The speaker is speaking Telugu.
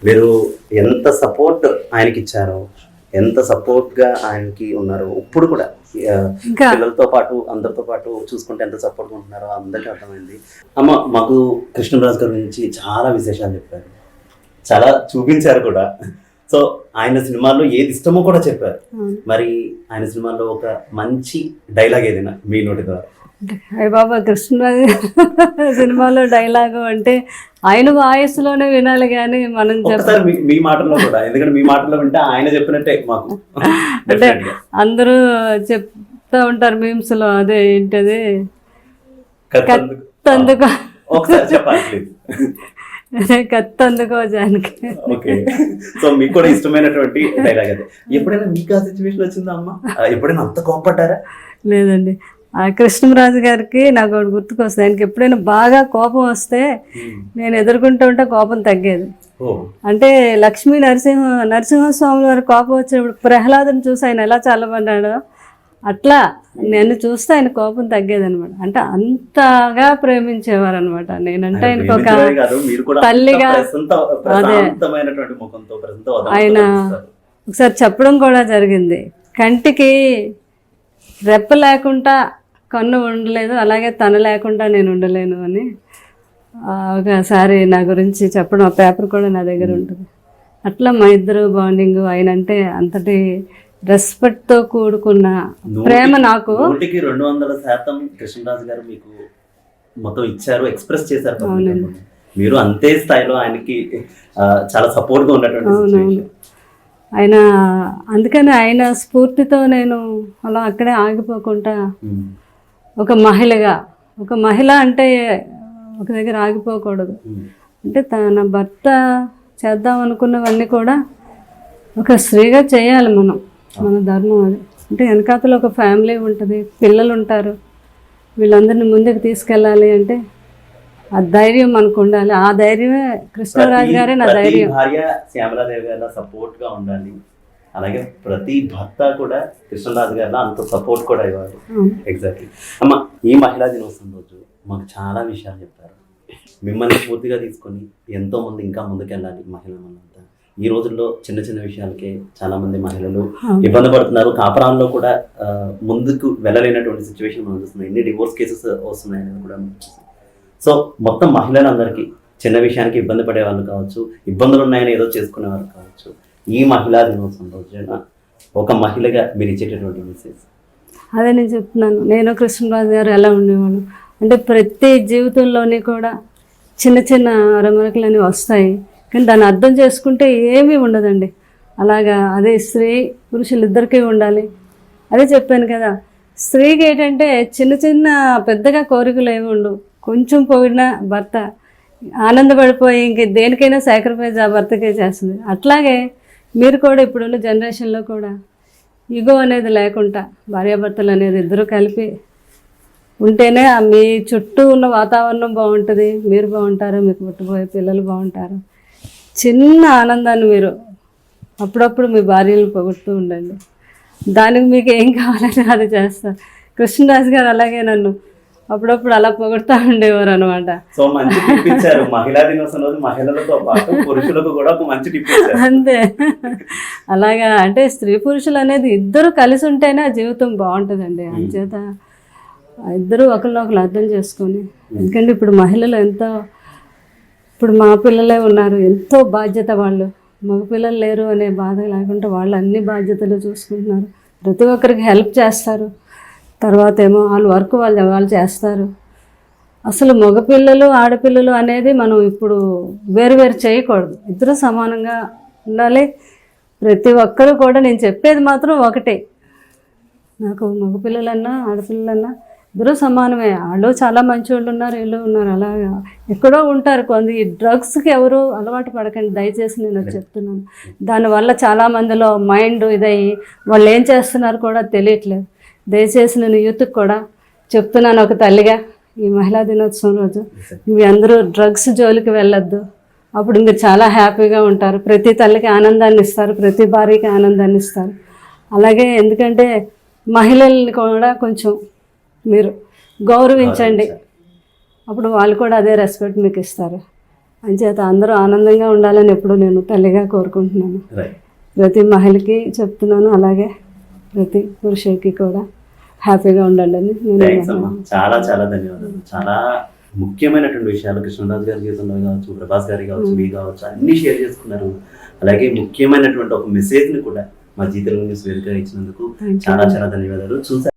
మీరు ఎంత సపోర్ట్ ఆయనకి ఇచ్చారో, ఎంత సపోర్ట్గా ఆయనకి ఉన్నారో, ఇప్పుడు కూడా పిల్లలతో పాటు అందరితో పాటు చూసుకుంటే ఎంత సపోర్ట్గా ఉంటున్నారో అందరికీ అర్థమైంది. అమ్మ, మాకు కృష్ణరాజు గారి గురించి చాలా విశేషాలు చెప్పారు, చాలా చూపించారు కూడా. సో ఆయన సినిమాల్లో ఏది ఇష్టమో కూడా చెప్పారు. మరి ఆయన సినిమాల్లో ఒక మంచి డైలాగ్ ఏదైనా మీ నోటి ద్వారా? అయ్య బాబా, కృష్ణరాజు సినిమాలో డైలాగు అంటే ఆయన వాయిస్లోనే వినాలి కానీ మనం చెప్పాలి మీ మాటల్లో కూడా, ఎందుకంటే మీ మాటల్లో వింటే ఆయన చెప్పినట్టే మాకు. అంటే అందరూ చెప్తా ఉంటారు మీమ్స్ లో, అదే ఏంటది, కత్తందుకో ఒకసారి చెప్పాలి, కత్తందుకో జానకి. ఓకే, సో మీకు కూడా ఇష్టమైనటువంటి డైలాగ్ అదే. ఎప్పుడైనా మీకు ఆ సిచ్యువేషన్ వచ్చిందా అమ్మా? ఎప్పుడైనా అంత కోపడ్డారా? లేదండి. ఆ కృష్ణరాజు గారికి నాకు ఒకటి గుర్తుకొస్తుంది. ఆయనకి ఎప్పుడైనా బాగా కోపం వస్తే నేను ఎదుర్కొంటూ ఉంటే కోపం తగ్గేది. అంటే లక్ష్మీ నరసింహస్వామి వారి కోపం వచ్చినప్పుడు ప్రహ్లాదుని చూసి ఆయన ఎలా చల్లబడ్డాడో అట్లా నన్ను చూస్తే ఆయన కోపం తగ్గేది అనమాట. అంటే అంతగా ప్రేమించేవారు అనమాట. నేనంటే ఆయనకు ఒక తల్లిగా, అదే ఆయన ఒకసారి చెప్పడం కూడా జరిగింది, కంటికి రెప్ప లేకుండా కన్ను ఉండలేదు, అలాగే తన లేకుండా నేను ఉండలేను అని ఒకసారి నా గురించి చెప్పడం, ఆ పేపర్ కూడా నా దగ్గర ఉంటుంది. అట్లా మా ఇద్దరు బాండింగ్, ఆయన అంటే అంతటి రెస్పెక్ట్తో కూడుకున్న ప్రేమ నాకు. 200% కృష్ణరాజు గారు మీకు మొత్తం ఇచ్చారు, ఎక్స్ప్రెస్ చేశారు. మీరు అంతే స్థాయిలో ఆయనకి చాలా సపోర్ట్గా ఉన్నటువంటి ఆయన, అందుకని ఆయన స్ఫూర్తితో నేను అలా అక్కడే ఆగిపోకుండా ఒక మహిళగా, ఒక మహిళ అంటే ఒక దగ్గర ఆగిపోకూడదు. అంటే తన భర్త చేద్దాం అనుకున్నవన్నీ కూడా ఒక స్త్రీగా చేయాలి మనం, మన ధర్మం అది. అంటే వెనకాతలో ఒక ఫ్యామిలీ ఉంటుంది, పిల్లలు ఉంటారు, వీళ్ళందరినీ ముందుకు తీసుకెళ్ళాలి అంటే ఆ ధైర్యం మనకు ఉండాలి. ఆ ధైర్యమే కృష్ణరాజు గారే నా ధైర్యం. భార్య శ్యామలాదేవి గారి సపోర్ట్ గా ఉండాలి, అలాగే ప్రతి భర్త కూడా కృష్ణరాజు గారిలో అంత సపోర్ట్ కూడా ఇవ్వాలి. ఎగ్జాక్ట్లీ. అమ్మ, ఈ మహిళా దినోత్సవం రోజు మాకు చాలా విషయాలు చెప్పారు. మిమ్మల్ని పూర్తిగా తీసుకొని ఎంతో మంది ఇంకా ముందుకెళ్ళాలి మహిళలంతా. ఈ రోజుల్లో చిన్న చిన్న విషయాలకే చాలా మంది మహిళలు ఇబ్బంది పడుతున్నారు. కాపురాల్లో కూడా ముందుకు వెళ్ళలేనటువంటి సిచ్యువేషన్ మనం చూస్తున్నాం. ఎన్ని డివోర్స్ కేసెస్ వస్తున్నాయని కూడా మనం చూస్తున్నాం. సో మొత్తం మహిళలందరికీ, చిన్న విషయానికి ఇబ్బంది పడే వాళ్ళు కావచ్చు, ఇబ్బందులు ఉన్నాయని ఏదో చేసుకునే వాళ్ళు కావచ్చు, ఈ మహిళా దినోత్సవం రోజున ఒక మహిళగా మీరు ఇచ్చేటటువంటి మెసేజ్? అదే నేను చెప్తున్నాను, నేను కృష్ణరాజు గారు ఎలా ఉండేవాళ్ళు అంటే ప్రతి జీవితంలోని కూడా చిన్న చిన్న అరమరకలని వస్తాయి, కానీ దాన్ని అర్థం చేసుకుంటే ఏమీ ఉండదండి. అలాగా అదే స్త్రీ పురుషులు ఇద్దరికీ ఉండాలి. అదే చెప్పాను కదా, స్త్రీకి ఏంటంటే చిన్న చిన్న పెద్దగా కోరికలు ఏమి ఉండవు. కొంచెం పోయినా భర్త ఆనందపడిపోయి ఇంక దేనికైనా సాక్రిఫైస్ ఆ భర్తకే చేస్తుంది. అట్లాగే మీరు కూడా ఇప్పుడున్న జనరేషన్లో కూడా ఈగో అనేది లేకుండా భార్యాభర్తలు అనేది ఇద్దరు కలిపి ఉంటేనే మీ చుట్టూ ఉన్న వాతావరణం బాగుంటుంది, మీరు బాగుంటారు, మీకు పుట్టబోయే పిల్లలు బాగుంటారు. చిన్న ఆనందాన్ని మీరు అప్పుడప్పుడు మీ భార్యలు పొగుడుతూ ఉండండి. దానికి మీకు ఏం కావాలని అది చేస్తారు. కృష్ణరాజు గారు అలాగే నన్ను అప్పుడప్పుడు అలా పొగుడుతూ ఉండేవారు అనమాట. సో మంచి టిప్ ఇచ్చారు. మహిళా దినోత్సవం రోజు మహిళలతో పాటు పురుషులకు కూడా ఒక మంచి టిప్ ఇచ్చారు. అంతే, అలాగా అంటే స్త్రీ పురుషులు అనేది ఇద్దరు కలిసి ఉంటేనే ఆ జీవితం బాగుంటుందండి. అంచేత ఇద్దరు ఒకరినొకరు అర్థం చేసుకొని, ఎందుకంటే ఇప్పుడు మహిళలు ఎంతో, ఇప్పుడు మా పిల్లలే ఉన్నారు, ఎంతో బాధ్యత, వాళ్ళు మగ పిల్లలు లేరు అనే బాధ లేకుండా వాళ్ళు అన్ని బాధ్యతలు చూసుకుంటున్నారు. ప్రతి ఒక్కరికి హెల్ప్ చేస్తారు. తర్వాత ఏమో వాళ్ళ వర్క్ వాళ్ళు చేస్తారు. అసలు మగపిల్లలు ఆడపిల్లలు అనేది మనం ఇప్పుడు వేరు చేయకూడదు, ఇద్దరు సమానంగా ఉండాలి. ప్రతి ఒక్కరు కూడా నేను చెప్పేది మాత్రం ఒకటే, నాకు మగపిల్లలన్నా ఆడపిల్లలన్నా ఇద్దరు సమానమే. వాళ్ళు చాలా మంచి వాళ్ళు ఉన్నారు, వీళ్ళు ఉన్నారు, అలాగా ఎక్కడో ఉంటారు. కొంత ఈ డ్రగ్స్కి ఎవరు అలవాటు పడకండి దయచేసి, నేను చెప్తున్నాను. దానివల్ల చాలామందిలో మైండ్ ఇదయ్యి వాళ్ళు ఏం చేస్తున్నారు కూడా తెలియట్లేదు. దయచేసి నేను యూత్కి కూడా చెప్తున్నాను ఒక తల్లిగా, ఈ మహిళా దినోత్సవం రోజు మీ అందరూ డ్రగ్స్ జోలికి వెళ్ళొద్దు. అప్పుడు మీరు చాలా హ్యాపీగా ఉంటారు. ప్రతి తల్లికి ఆనందాన్ని ఇస్తారు, ప్రతి భార్యకి ఆనందాన్ని ఇస్తారు. అలాగే ఎందుకంటే మహిళల్ని కూడా కొంచెం మీరు గౌరవించండి, అప్పుడు వాళ్ళు కూడా అదే రెస్పెక్ట్ మీకు ఇస్తారు. అంచేత అందరూ ఆనందంగా ఉండాలని ఎప్పుడు నేను తల్లిగా కోరుకుంటున్నాను. రైట్. ప్రతి మహిళకి చెప్తున్నాను, అలాగే ప్రతి పురుషుడికి కూడా హ్యాపీగా ఉండండి అని థ్యాంక్స్ అమ్మా. నేను చాలా చాలా ధన్యవాదాలు. చాలా ముఖ్యమైనటువంటి విషయాలు కృష్ణరాజు గారి జీవితంలో కావచ్చు, ప్రభాస్ గారి కావచ్చు, మీ కావచ్చు, అన్ని షేర్ చేసుకున్నారు. అలాగే ముఖ్యమైనటువంటి ఒక మెసేజ్ని కూడా మా జీతం న్యూస్ వేదికగా ఇచ్చినందుకు చాలా చాలా ధన్యవాదాలు. చూసా